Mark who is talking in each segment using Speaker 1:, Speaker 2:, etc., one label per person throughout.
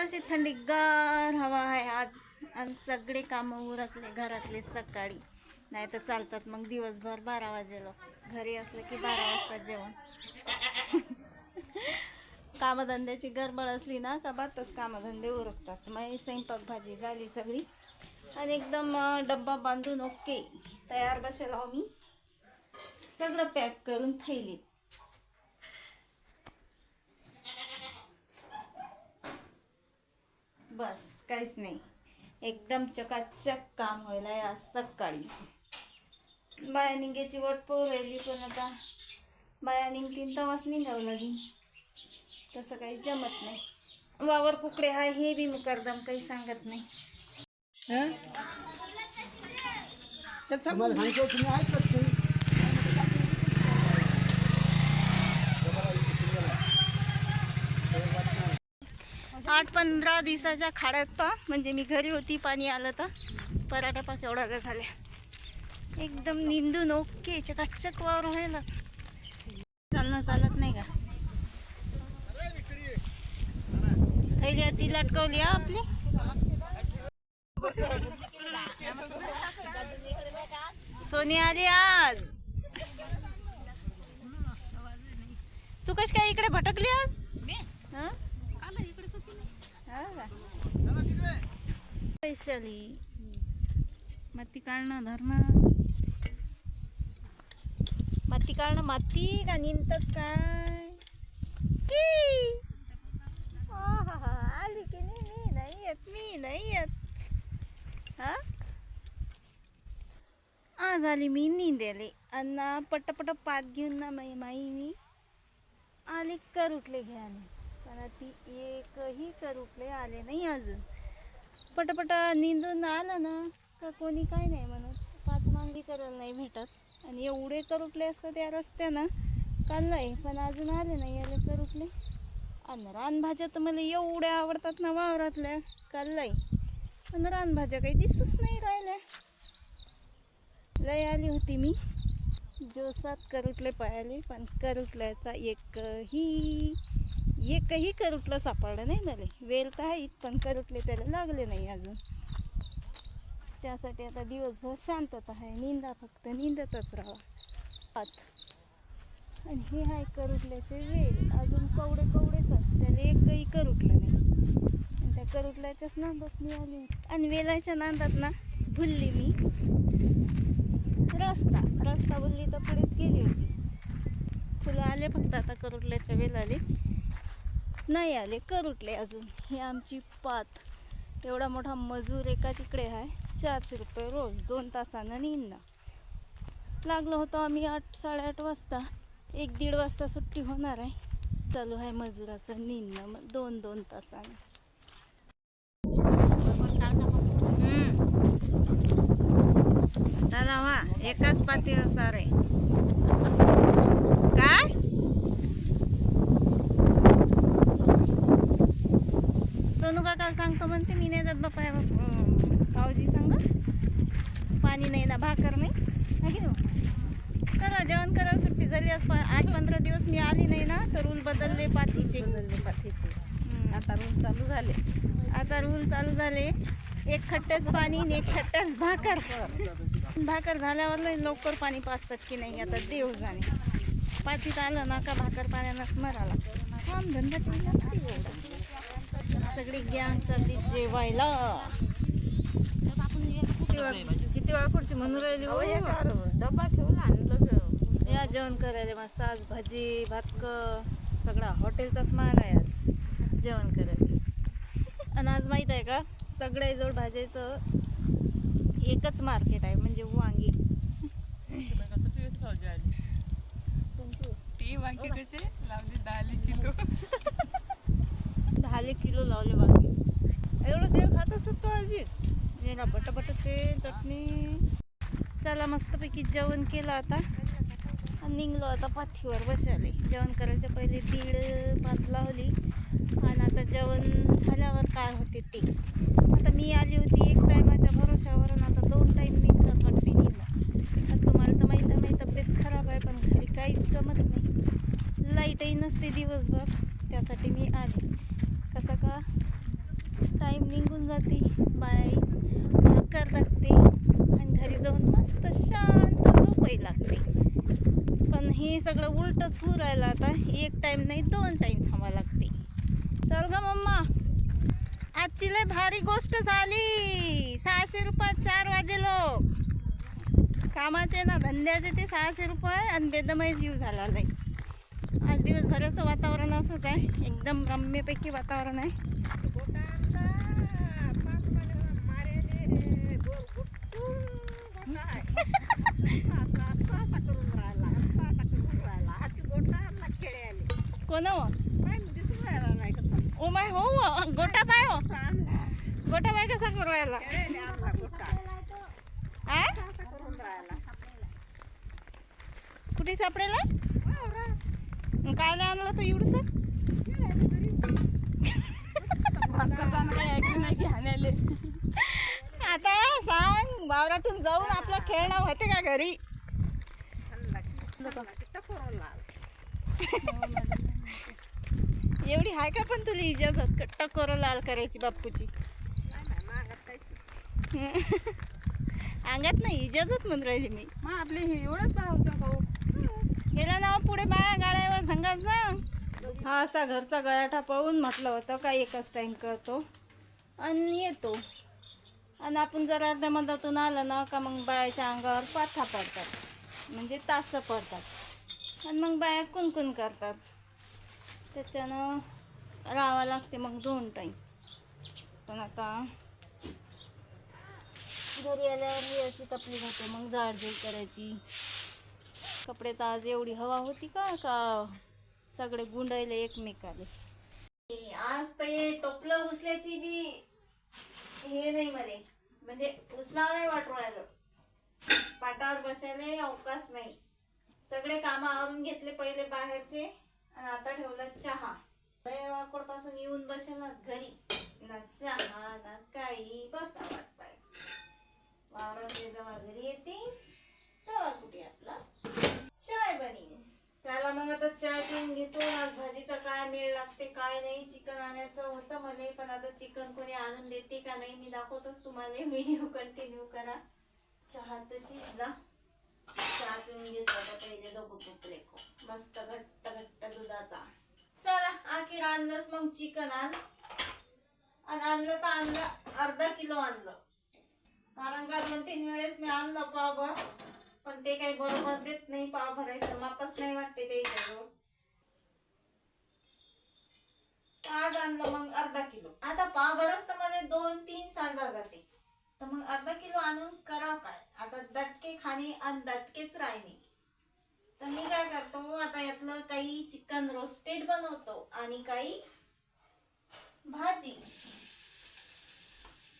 Speaker 1: अशी थंडीगार हवा आहे आज. आणि सगळे कामं उरकले घरातले सकाळी, नाही तर चालतात मग दिवसभर 12 वाजेला. घरी असलं की 12 वाजता जेवण. कामधंद्याची गडबड असली ना का बातच कामधंदे उरकतात. मग स्वयंपाक भाजी झाली सगळी आणि एकदम डब्बा बांधून ओके तयार बसेल आहो मी. सगळं पॅक करून थैलीत. बस काहीच नाही, एकदम चकाचक काम व्हायला आहे आज सकाळीच. बाया निघायची वाट पाहू राहिली, पण आता बाया निघतील तेव्हाच निघावं लागेल. तसं काही जमत नाही. वावर कुकडे आहे हे बी मुकरदम काही सांगत नाही.
Speaker 2: तुम्हाला सांगतो तुम्ही ऐकत नाही.
Speaker 1: 8-15 दिवसाच्या खाड्यात पा म्हणजे मी घरी होती, पाणी आलं तर पराठा पा केवढा झाल्या. एकदम निंदून ओके चकाचक वावर व्हायला. चालणं चालत नाही का? थैली ती लटकवली आपली. सोनी आली आज. तू कशी काय इकडे भटकली आज? पैशाली माती काढणं धरणं, माती काढणं. माती का निंतच काय की? आली की नाही? मी नाही येत, मी नाही येत. हा आज आली मी निंदेले अण्णा पटपट पात घेऊन ना माई मी आले करुटले घ्यायला. पण ती एकही करुटले आले नाही अजून. पटपट निंदून आलं ना का कोणी काय नाही म्हणत. पाच मांगी करायला नाही भेटत. आणि एवढे करुटले असतं त्या रस्त्यानं काढलंय, पण अजून आले नाही आले करुटले. आणि रानभाज्या तर मला एवढ्या आवडतात ना वावरातल्या, काढलंय पण रानभाज्या काही दिसूच नाही राहिल्या. लय आली होती मी जोसात करुटले पाहिले, पण करुटल्याचा एकही करुटलं सापडलं नाही मला. वेल तर आहेत पण करुटले त्याला लागले नाही अजून. त्यासाठी आता दिवसभर शांतता आहे. निंदा फक्त निंदतच राहा. आणि हे आहे करुटल्याचे वेल, अजून कवडेच त्याला एकही करुटलं नाही. आणि त्या करुटल्याच्याच नांदात मी आली. आणि वेलाच्या नांदात ना भुलली मी रस्ता भुलली तर पुढेच गेली होती. फुलं आले फक्त आता करुटल्याच्या वेलाले नाही आले करुटले अजून. ही आमची पात. एवढा मोठा मजूर एका तिकडे आहे. 400 रुपये रोज, 2 तासानं निंदा. लागलो होतो आम्ही 8-8:30 वाजता. 1-1.5 वाजता सुट्टी होणार आहे. चालू आहे मजुराचं निंदणं मग 2-2 तासानं. चला वा एकाच पाती असणार आहे. काय सोनू काका सांगतो म्हणते मी नाही जात बापा. भाऊजी सांग पाणी नाही ना भाकर नाही. करा जेवण करा. सुट्टी झाली. 8-15 दिवस मी आली नाही ना तर रूल बदलले पातीचे. आता रूल चालू झाले. एक खट्ट्याच पाणी आणि एक खट्ट्याच भाकर झाल्यावर लवकर पाणी पाजतात की नाही आता देव जाणे. पातीत आलं ना का भाकर पाण्यानंच मराला. काम धंदा सगळी गँग चालली जेवायला. किती वेळा पुढची म्हणून राहिली. डब्बा ठेवला आणि या जेवण करायला मस्त. आज भाजी भातक सगळा हॉटेलचाच माल आहे आज जेवण करायला. आणि आज माहीत आहे का सगळ्याजवळ भाज्याचं एकच मार्केट आहे म्हणजे वांगी.
Speaker 3: वांगी कसे लावले
Speaker 1: 10 किलो लावले वांगी. एवढं तेल खात असत तो आजी. याला बटाबट तेल चटणी. चला मस्तपैकी जेवण केलं आता आणि निघलो आता पाथीवर बसाले. जेवण करायच्या पहिले 1:30 पात लावली. आणि आता जेवण झाल्यावर काय होते ते. आता मी आली होती एक टायमाच्या भरोशावर. आता 2 टाईम निघतात वाटते निघला. आता तुम्हाला तर माहीत आहे माझी तब्येत खराब आहे, पण घरी काहीच जमत नाही. लाईटही नसते दिवसभर. त्यासाठी मी आले. कसं का निघून जाते बाय भाकर लागते आणि घरी जाऊन मस्त शांत झोपाई लागते. पण हे सगळं उलटच होऊ राहिलं आता. एक टाइम नाही 2 टाइम थांबा लागते. चल ग मम्मा, आजची लय भारी गोष्ट झाली. 600 रुपयात 4 वाजेलो. कामाचे ना धंद्याचे ते 600 रुपये आणि बेदमय जीव झाला नाही. आज दिवसभराचं वातावरण असंच आहे. एकदम रम्यपैकी वातावरण आहे. कोण हो ओ माय हो गोटा पाय हो गोटा पाय कसा करू राहिला कुठे सापडेला काय नाही आणलं तर एवढं आता सांग वावरातून जाऊन आपलं खेळणं होते का घरी. एवढी हाय का पण तुला इजाजत टकोर लाल करायची बापूची. अंगात नाही इजाजत म्हणून राहिली मी.
Speaker 3: मग आपले हे एवढंच भाऊ
Speaker 1: गेला ना पुढे बाया गाड्यावर झंगाच ना. हा असा घरचा गयाठा पाहून म्हटलं होतं का एकच टाइम करतो आणि येतो. आणि आपण जर अर्ध्या मधातून आलं ना का मग बायाच्या अंगावर पाथा पडतात, म्हणजे तासं पडतात आणि मग बाया कुणकुण करतात. त्याच्यानं राहावं लागते मग 2 टाइम. पण आता घरी आल्यावर ही अशी तपली होते मग झाडझूड करायची. कपडे तर आज एवढी हवा होती का सगळे गुंडायले एकमेकाले. आज तर हे टोपलं उचल्याची बी हे नाही मले, म्हणजे उचलावं नाही वाटू राहिलं. पाटावर बसायला अवकाश नाही. सगळे कामं आवरून घेतले पहिले बाहेरचे आणि आता ठेवला चहा. वाकोड पासून येऊन बसेल घरी ना चहा ना काही बसा वाट पाय. वावरातले जेव्हा घरी येते तेव्हा कुठे आपला चाय बनी. त्याला मग आता चाय पिऊन घेतो. आज भाजीचा काय मेळ लागते काय नाही. चिकन आणायचं होतं मला, पण आता चिकन कोणी आणून देते का नाही मी दाखवतोच तुम्हाला. व्हिडिओ कंटिन्यू करा. चहा तर शिजला. चहा पिऊन घेतो आता पहिले. दोघं पुतले मस्त घट्ट घट्ट दुधाचा. चला आखिर आणलंच मग चिकन आज. आणि आणलं तर आणलं अर्धा किलो आणलं. कारण का 2-3 वेळेस मी आणलं पावभर, पण ते काही बरोबर देत नाही. पाव भरायचं मापच नाही वाटते त्याच्याजवळ. आज आणलं मग अर्धा किलो. आता पाव भरच तर मला 2-3 सांजा जाते. तर मग अर्धा किलो आणून करावं काय. आता दटके खाणे आणि दटकेच राहणे. तर मी काय करतो आता यातलं काही चिकन रोस्टेड बनवतो आणि काही भाजी.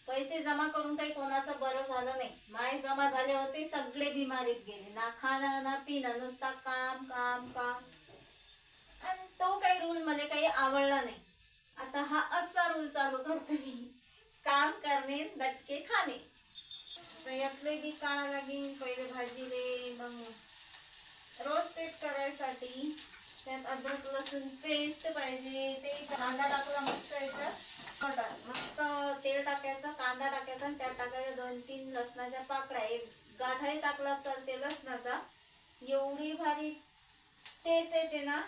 Speaker 1: पैसे जमा करून काही कोणाचं बरं झालं नाही. माय जमा झाले होते सगळे बिमारीत गेले. ना खाणं ना पिणं, नुसता काम काम काम. आणि तो काही रूल मला काही आवडला नाही. आता हा असा रूल चालू करतो मी, काम करणे दटके खाणे. तर यातले बी काढा लागेल पहिले भाजीले. मग रोस्टेड करायसाठी त्यात अद्रक लसूण पेस्ट पाहिजे. ते कांदा टाकला मस्त याच्यात, मस्त तेल टाकायचं, कांदा टाकायचा आणि त्यात टाकायचं 2-3 लसणाच्या पाकळ्या. एक गाठाही टाकला चालते लसणाचा. एवढी भारी टेस्ट येते ना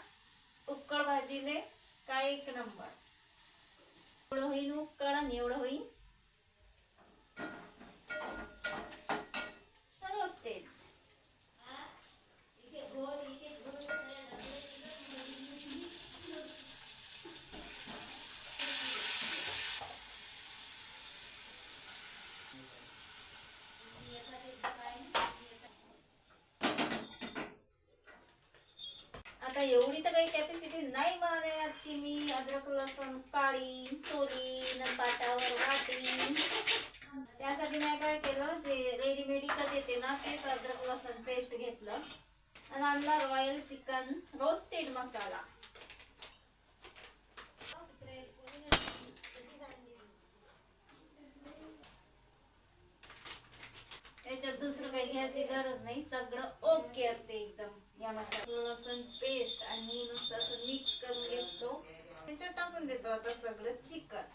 Speaker 1: उक्कड भाजीले, काय एक नंबर. एवढं होईन उक्कड आणि एवढं होईन रोस्टेड. आता एवढी तर काही कॅपॅसिटी नाही मला की मी अद्रक लसूण काढीन, सोलीन, पाटावर वाटीन. त्यासाठी मी काय केलं, जे रेडीमेड विकत येते ना तेच अद्रक लसूण पेस्ट घेतलं आणि आणला रॉयल चिकन रोस्टेड मसाला. त्याच्यात दुसरं काही घ्यायची गरज नाही. सगळं ओके असते एकदम. या मसाला लसूण पेस्ट आणि नुसतं असं मिक्स करून घेतो. त्याच्यात टाकून देतो आता सगळं चिकन.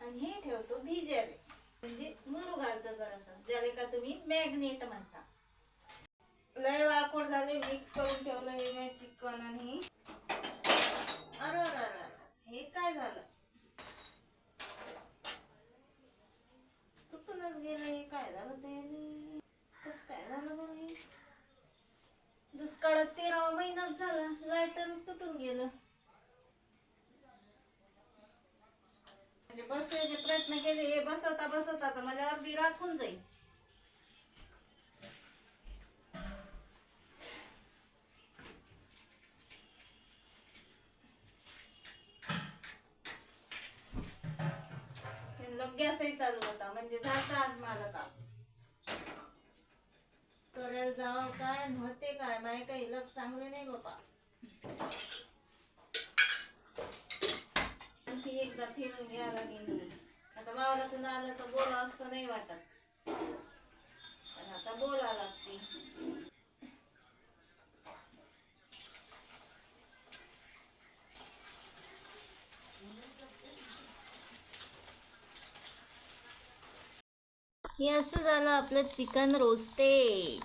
Speaker 1: आणि हे ठेवतो भिजायला, म्हणजे मुरू घालतो जरासं, ज्याला का तुम्ही मॅग्नेट म्हणता. लय वाळकोट झाले, मिक्स करून ठेवलं हे चिकन आणि अरे अरे अरे हे काय झालं, तुटूनच गेलं. हे काय झालं ते, कस काय झालं बरं हे? दुष्काळात 13वा महिनाच झाला, लाईटरच तुटून गेलं. म्हणजे बसवायचे प्रयत्न केले, हे बसवता बसवता तर मला अर्धी रात होऊन जाईल. गॅसही चालू होता, म्हणजे जाता आज माझं काम. कडेल जावं काय होते काय, माय काही लग चांगले नाही बाबा. आणखी एकदा फिरून घ्यायला लागेल. आता मावळातून आलं तर बोला असतं नाही वाटत, पण आता बोला लागते. हे असं झालं आपलं चिकन रोस्टेड.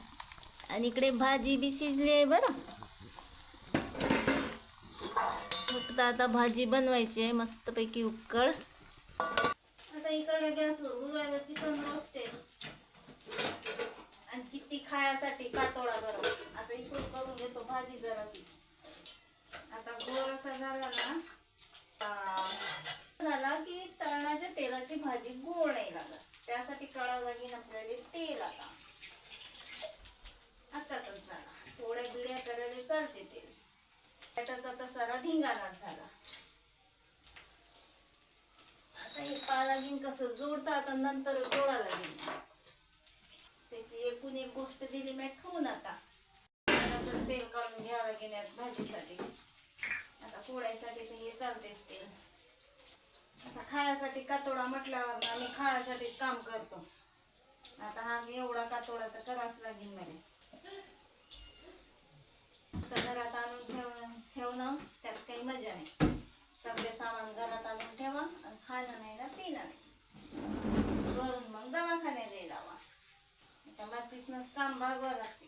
Speaker 1: आणि इकडे भाजी बी शिजली आहे बरं. फक्त आता भाजी बनवायची आहे मस्तपैकी उकळ. आता इकडे गॅसवर उरवायला चिकन रोस्टेड आणि किती खायासाठी कातोडा बरं. आता इकडून करून घेतो भाजी जराशी. आता गोळ असा झाला ना, झाला की तळणाच्या तेलाची भाजी गोड नाही लागत, त्यासाठी कळावं लागेल आपल्याला तेल. आताच झाला, पोळ्या बिड्या करायला चालते तेल. बटाटा तर सारा धिंगाणाच झाला. आता हे लागेल कसं जोडतात आणि नंतर जोडा लागेल. त्याची एकूण एक गोष्ट दिली मी ठेवून. आता तेल काढून घ्यावं लागेल भाजीसाठी. आता पोळ्यासाठी तर हे चालतेच तेल. आता खायासाठी कातोडा म्हटल्यावर आम्ही खायासाठीच काम करतो. आता हा एवढा कातोडा तर करावाच लागेल मला. तर घरात आणून ठेवणं त्यात काही मजा नाही. सगळे सामान घरात आणून ठेवा आणि खाणं नाही ना पिणं नाही, वरून मग दवाखान्याला लावा. आता माचीसनंच काम भागवावं लागते.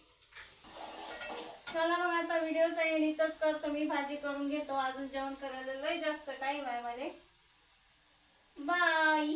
Speaker 1: चला मग आता व्हिडिओचा एडिटच करतो मी. भाजी करून घेतो, अजून जेवण करायला लय जास्त टाईम आहे मला. बाय.